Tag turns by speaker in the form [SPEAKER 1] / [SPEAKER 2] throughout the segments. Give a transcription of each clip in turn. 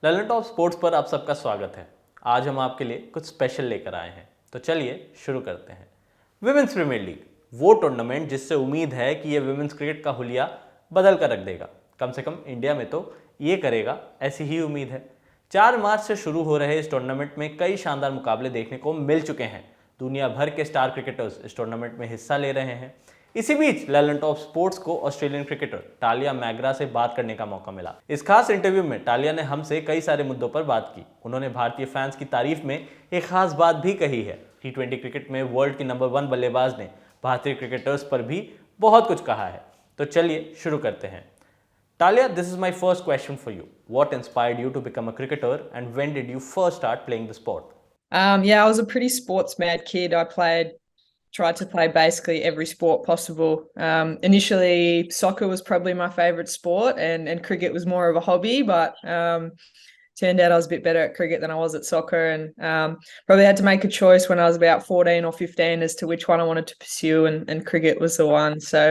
[SPEAKER 1] Lallantop sports पर आप सबका स्वागत है। आज हम आपके लिए कुछ स्पेशल लेकर आए हैं, तो चलिए शुरू करते हैं। विमेंस प्रीमियर लीग, वो टूर्नामेंट जिससे उम्मीद है कि ये विमेंस क्रिकेट का हुलिया बदल कर रख देगा। कम से कम इंडिया में तो ये करेगा, ऐसी ही उम्मीद है। 4 मार्च से शुरू हो रहे इस टूर्नामेंट में कई शानदार मुकाबले देखने को मिल चुके हैं। दुनिया भर के स्टार क्रिकेटर्स इस टूर्नामेंट में हिस्सा ले रहे हैं। इसी बीच लैलेंटॉप स्पोर्ट्स को ऑस्ट्रेलियन क्रिकेटर टालिया मैग्रा से बात करने का मौका मिला। इस खास इंटरव्यू में टालिया ने हमसे कई सारे मुद्दों पर बात की। उन्होंने भारतीय फैंस की तारीफ में एक खास बात भी कही है। T20 क्रिकेट में वर्ल्ड की नंबर 1 बल्लेबाज ने भारतीय क्रिकेटर्स पर भी बहुत कुछ कहा है। तो चलिए शुरू करते हैं। Talia, this is my first question for you. What inspired you to become a cricketer and when did you first start playing the sport?
[SPEAKER 2] Yeah, I was a pretty sports mad kid. Tried to play basically every sport possible. Initially, soccer was probably my favourite sport, and cricket was more of a hobby. But turned out I was a bit better at cricket than I was at soccer, and probably had to make a choice when I was about 14 or 15 as to which one I wanted to pursue, and cricket was the one. So,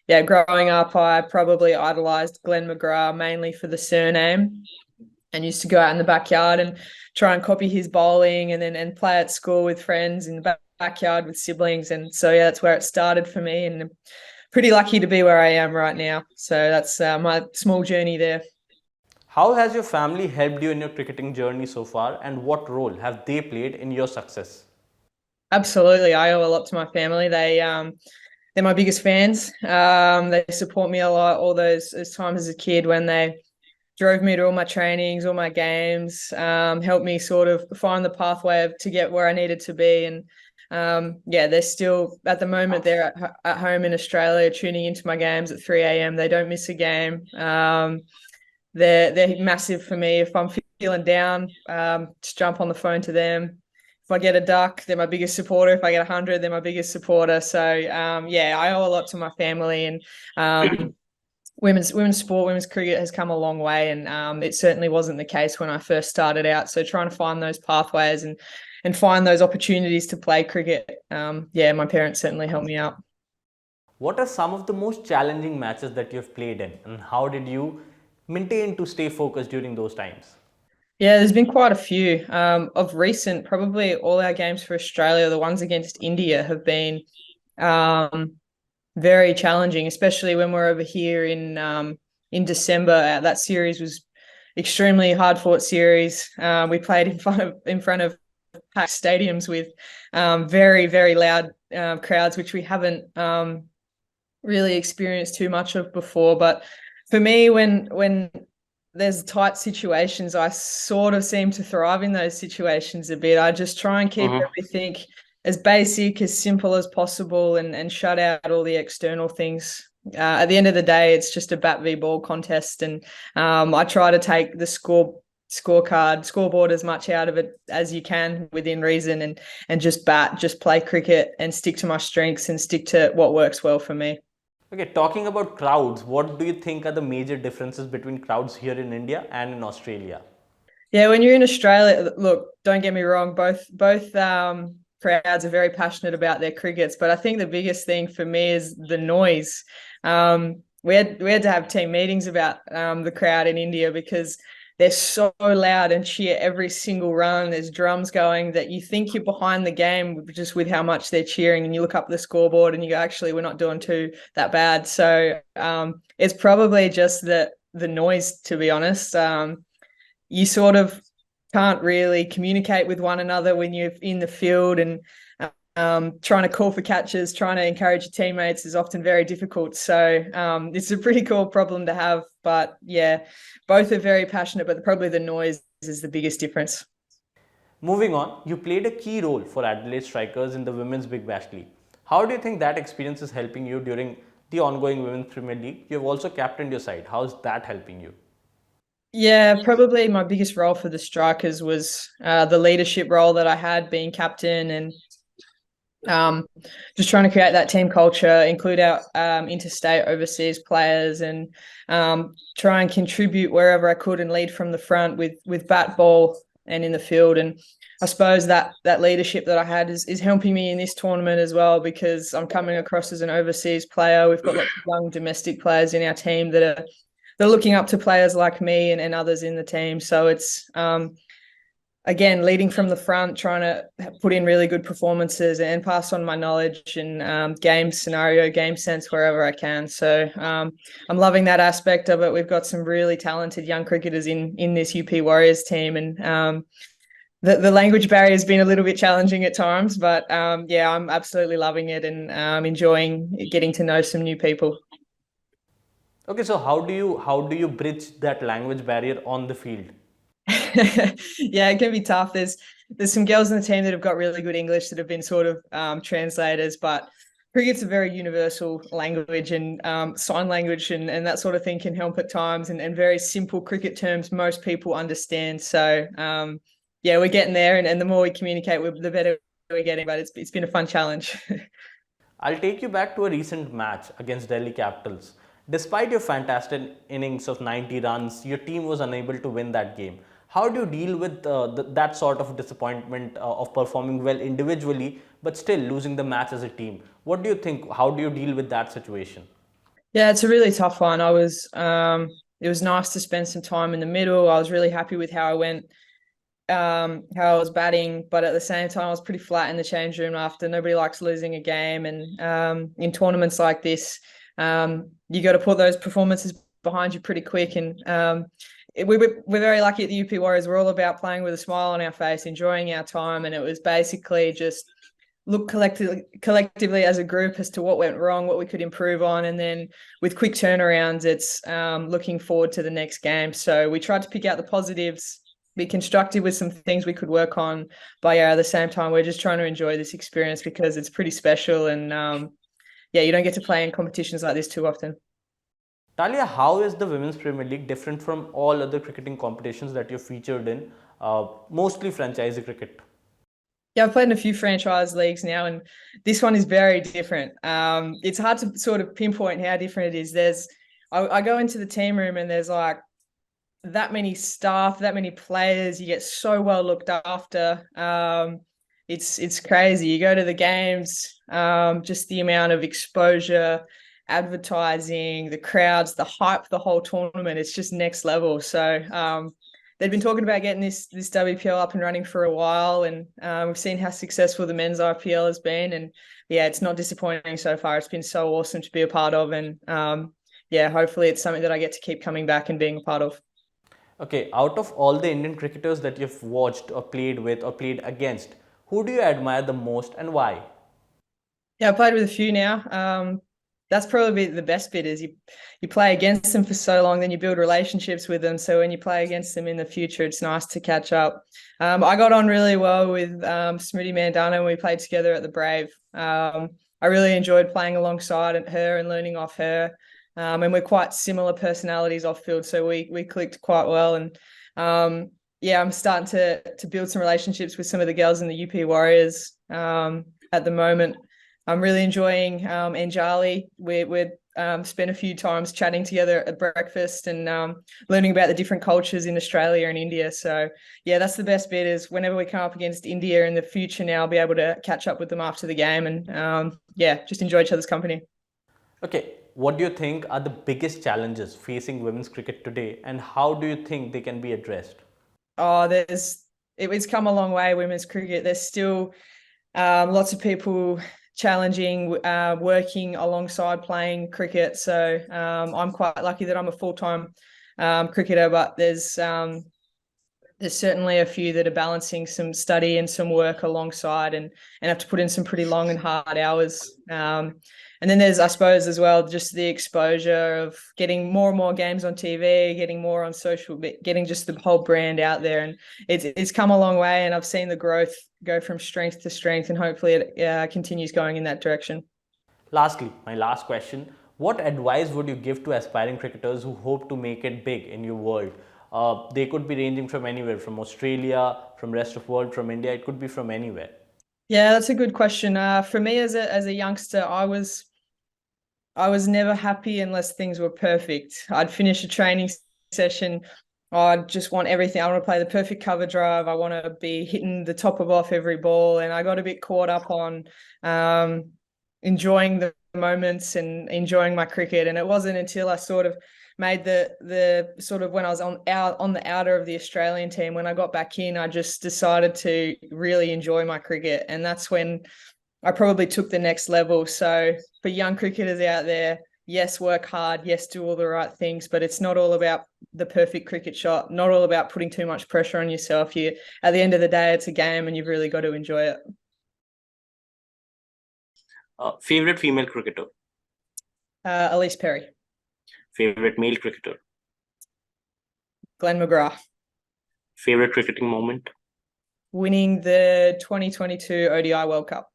[SPEAKER 2] yeah, growing up, I probably idolised Glenn McGrath mainly for the surname, and used to go out in the backyard and try and copy his bowling, and play at school with friends in the backyard with siblings. And so, yeah, that's where it started for me, and I'm pretty lucky to be where I am right now. So that's my small journey there.
[SPEAKER 1] How has your family helped you in your cricketing journey so far, and what role have they played in your success?
[SPEAKER 2] Absolutely, I owe a lot to my family. They're my biggest fans. They support me a lot. All those times as a kid when they drove me to all my trainings, all my games, helped me sort of find the pathway to get where I needed to be. And yeah, they're still, at the moment, they're at home in Australia tuning into my games at 3 a.m. They don't miss a game. They're massive for me. If I'm feeling down, just jump on the phone to them. If I get a duck, they're my biggest supporter. If I get 100, they're my biggest supporter. So yeah, I owe a lot to my family, and women's sport, women's cricket has come a long way, and it certainly wasn't the case when I first started out. So trying to find those pathways and find those opportunities to play cricket, yeah, my parents certainly helped me out.
[SPEAKER 1] What are some of the most challenging matches that you have played in, and how did you maintain to stay focused during those times?
[SPEAKER 2] Yeah, there's been quite a few. Of recent, probably all our games for Australia, the ones against India, have been very challenging, especially when we're over here in December. That series was extremely hard fought series. We played in front of packed stadiums with very, very loud crowds, which we haven't really experienced too much of before. But for me, when there's tight situations, I sort of seem to thrive in those situations a bit. I just try and keep everything as basic, as simple as possible, and shut out all the external things. At the end of the day, it's just a bat v ball contest, and I try to take the scoreboard as much out of it as you can within reason, and just play cricket and stick to my strengths and stick to what works well for me.
[SPEAKER 1] Okay, talking about crowds, what do you think are the major differences between crowds here in India and in Australia?
[SPEAKER 2] Yeah, when you're in Australia, look, don't get me wrong, both crowds are very passionate about their crickets, but I think the biggest thing for me is the noise. We had to have team meetings about the crowd in India because they're so loud and cheer every single run. There's drums going that you think you're behind the game just with how much they're cheering, and you look up the scoreboard and you go, actually, we're not doing that bad. So it's probably just the noise, to be honest. You sort of can't really communicate with one another when you're in the field, and trying to call for catches, trying to encourage your teammates is often very difficult. So it's a pretty cool problem to have. But yeah, both are very passionate, but probably the noise is the biggest difference.
[SPEAKER 1] Moving on, you played a key role for Adelaide Strikers in the Women's Big Bash League. How do you think that experience is helping you during the ongoing Women's Premier League? You have also captained your side. How is that helping you?
[SPEAKER 2] Yeah, probably my biggest role for the Strikers was the leadership role that I had, being captain, and just trying to create that team culture, include our interstate, overseas players, and try and contribute wherever I could and lead from the front with bat, ball, and in the field. And I suppose that leadership that I had is helping me in this tournament as well, because I'm coming across as an overseas player. We've got lots of young domestic players in our team that they're looking up to players like me and others in the team. So it's again, leading from the front, trying to put in really good performances and pass on my knowledge and game scenario, game sense wherever I can. So I'm loving that aspect of it. We've got some really talented young cricketers in this UP Warriorz team, and the language barrier has been a little bit challenging at times, but yeah, I'm absolutely loving it and enjoying getting to know some new people.
[SPEAKER 1] Okay, so how do you bridge that language barrier on the field?
[SPEAKER 2] Yeah, it can be tough. There's some girls in the team that have got really good English that have been sort of translators, but cricket's a very universal language, and sign language and that sort of thing can help at times, and very simple cricket terms most people understand. So yeah, we're getting there, and the more we communicate, the better we're getting. But it's been a fun challenge.
[SPEAKER 1] I'll take you back to a recent match against Delhi Capitals. Despite your fantastic innings of 90 runs, your team was unable to win that game. How do you deal with that sort of disappointment of performing well individually but still losing the match as a team? What do you think? How do you deal with that situation?
[SPEAKER 2] Yeah, it's a really tough one. It was nice to spend some time in the middle. I was really happy with how I went, how I was batting, but at the same time, I was pretty flat in the change room after. Nobody likes losing a game, and in tournaments like this, you got to put those performances behind you pretty quick. And we're very lucky at the UP Warriorz. We're all about playing with a smile on our face, enjoying our time, and it was basically just look collectively as a group as to what went wrong, what we could improve on, and then with quick turnarounds, it's looking forward to the next game. So we tried to pick out the positives, be constructive with some things we could work on, but yeah, at the same time, we're just trying to enjoy this experience because it's pretty special, and yeah, you don't get to play in competitions like this too often.
[SPEAKER 1] Talia, how is the Women's Premier League different from all other cricketing competitions that you're featured in, mostly franchise cricket?
[SPEAKER 2] Yeah, I've played in a few franchise leagues now, and this one is very different. It's hard to sort of pinpoint how different it is. I go into the team room and there's like that many staff, that many players. You get so well looked after. It's crazy. You go to the games, just the amount of exposure, advertising, the crowds, the hype, the whole tournament. It's just next level. So they've been talking about getting this WPL up and running for a while, and we've seen how successful the men's IPL has been, and yeah, it's not disappointing so far. It's been so awesome to be a part of, and yeah, hopefully it's something that I get to keep coming back and being a part of.
[SPEAKER 1] Okay, out of all the Indian cricketers that you've watched or played with or played against, who do you admire the most and why?
[SPEAKER 2] Yeah, I played with a few now. That's probably the best bit is you play against them for so long, then you build relationships with them. So when you play against them in the future, it's nice to catch up. I got on really well with Smriti Mandana when we played together at the Brave. I really enjoyed playing alongside her and learning off her. And we're quite similar personalities off field, so we clicked quite well. And yeah, I'm starting to build some relationships with some of the girls in the UP Warriorz at the moment. I'm really enjoying Anjali. We're spent a few times chatting together at breakfast and learning about the different cultures in Australia and India. So yeah, that's the best bit is whenever we come up against India in the future now, I'll be able to catch up with them after the game and yeah, just enjoy each other's company.
[SPEAKER 1] Okay, what do you think are the biggest challenges facing women's cricket today, and how do you think they can be addressed?
[SPEAKER 2] Oh, it's come a long way, women's cricket. There's still lots of people challenging, working alongside playing cricket. So I'm quite lucky that I'm a full-time cricketer, but there's certainly a few that are balancing some study and some work alongside and have to put in some pretty long and hard hours. And then there's, I suppose, as well, just the exposure of getting more and more games on TV, getting more on social, getting just the whole brand out there. And it's come a long way, and I've seen the growth go from strength to strength, and hopefully it continues going in that direction.
[SPEAKER 1] Lastly, my last question, what advice would you give to aspiring cricketers who hope to make it big in your world? They could be ranging from anywhere, from Australia, from rest of the world, from India, it could be from anywhere.
[SPEAKER 2] Yeah, that's a good question. For me as a youngster, I was never happy unless things were perfect. I'd finish a training session. I just want everything. I want to play the perfect cover drive. I want to be hitting the top of off every ball. And I got a bit caught up on enjoying the moments and enjoying my cricket. And it wasn't until I sort of made the sort of when I was on the outer of the Australian team. When I got back in, I just decided to really enjoy my cricket, and that's when I probably took the next level. So for young cricketers out there, yes, work hard, yes, do all the right things, but it's not all about the perfect cricket shot, not all about putting too much pressure on yourself. At the end of the day, it's a game and you've really got to enjoy it.
[SPEAKER 3] Favorite female cricketer?
[SPEAKER 2] Elise Perry.
[SPEAKER 3] Favorite male cricketer?
[SPEAKER 2] Glenn McGrath.
[SPEAKER 3] Favorite cricketing moment?
[SPEAKER 2] Winning the 2022 ODI World Cup.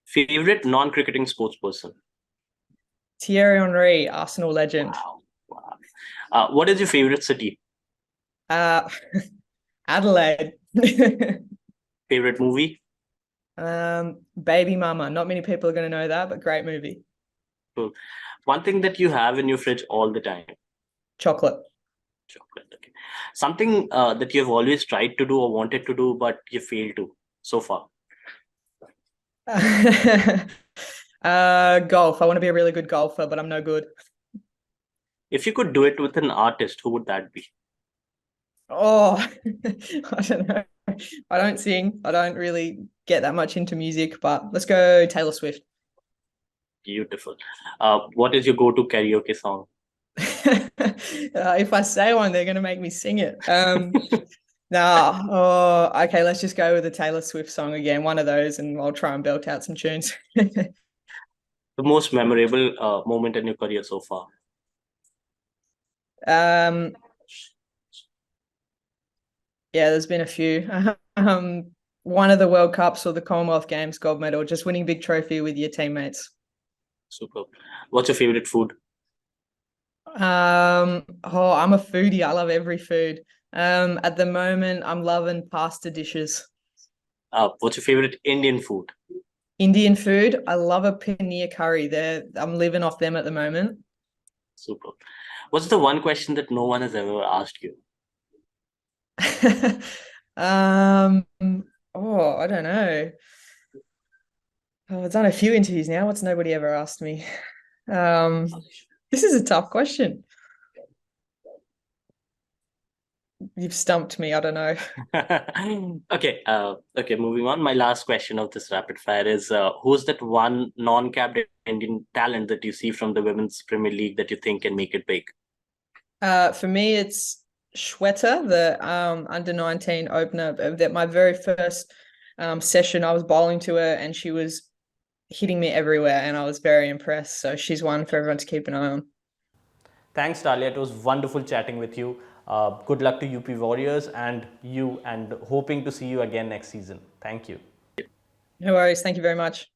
[SPEAKER 3] Favorite non-cricketing sports person?
[SPEAKER 2] Thierry Henry, Arsenal legend.
[SPEAKER 3] Wow. What is your favorite city?
[SPEAKER 2] Adelaide.
[SPEAKER 3] Favorite movie?
[SPEAKER 2] Baby Mama. Not many people are going to know that, but great movie.
[SPEAKER 3] Cool. One thing that you have in your fridge all the time?
[SPEAKER 2] Chocolate.
[SPEAKER 3] Chocolate. Okay. Something that you have always tried to do or wanted to do, but you failed to so far?
[SPEAKER 2] Golf. I want to be a really good golfer, but I'm no good.
[SPEAKER 3] If you could do it with an artist, who would that be?
[SPEAKER 2] Oh, I don't know. I don't sing. I don't really get that much into music, but let's go Taylor Swift.
[SPEAKER 3] Beautiful. What is your go-to karaoke song?
[SPEAKER 2] If I say one, they're going to make me sing it. Nah. Oh, okay. Let's just go with the Taylor Swift song again. One of those, and I'll try and belt out some tunes.
[SPEAKER 3] The most memorable moment in your career so far?
[SPEAKER 2] Yeah, there's been a few. One of the World Cups or the Commonwealth Games gold medal, just winning big trophy with your teammates.
[SPEAKER 3] Super. What's your favorite food?
[SPEAKER 2] I'm a foodie. I love every food. At the moment, I'm loving pasta dishes.
[SPEAKER 3] What's your favorite Indian food?
[SPEAKER 2] Indian food, I love a paneer curry. I'm living off them at the moment.
[SPEAKER 3] Super. What's the one question that no one has ever asked you?
[SPEAKER 2] I don't know. I've done a few interviews now. What's nobody ever asked me? This is a tough question. You've stumped me. I don't know.
[SPEAKER 3] Okay. Moving on. My last question of this rapid fire is: who's that one non-capped Indian talent that you see from the Women's Premier League that you think can make it big?
[SPEAKER 2] For me, it's Shweta, the under-19 opener. That my very first session, I was bowling to her, and she was hitting me everywhere, and I was very impressed. So she's one for everyone to keep an eye on.
[SPEAKER 1] Thanks, Tahlia. It was wonderful chatting with you. Good luck to UP Warriorz and you, and hoping to see you again next season. Thank you.
[SPEAKER 2] No worries. Thank you very much.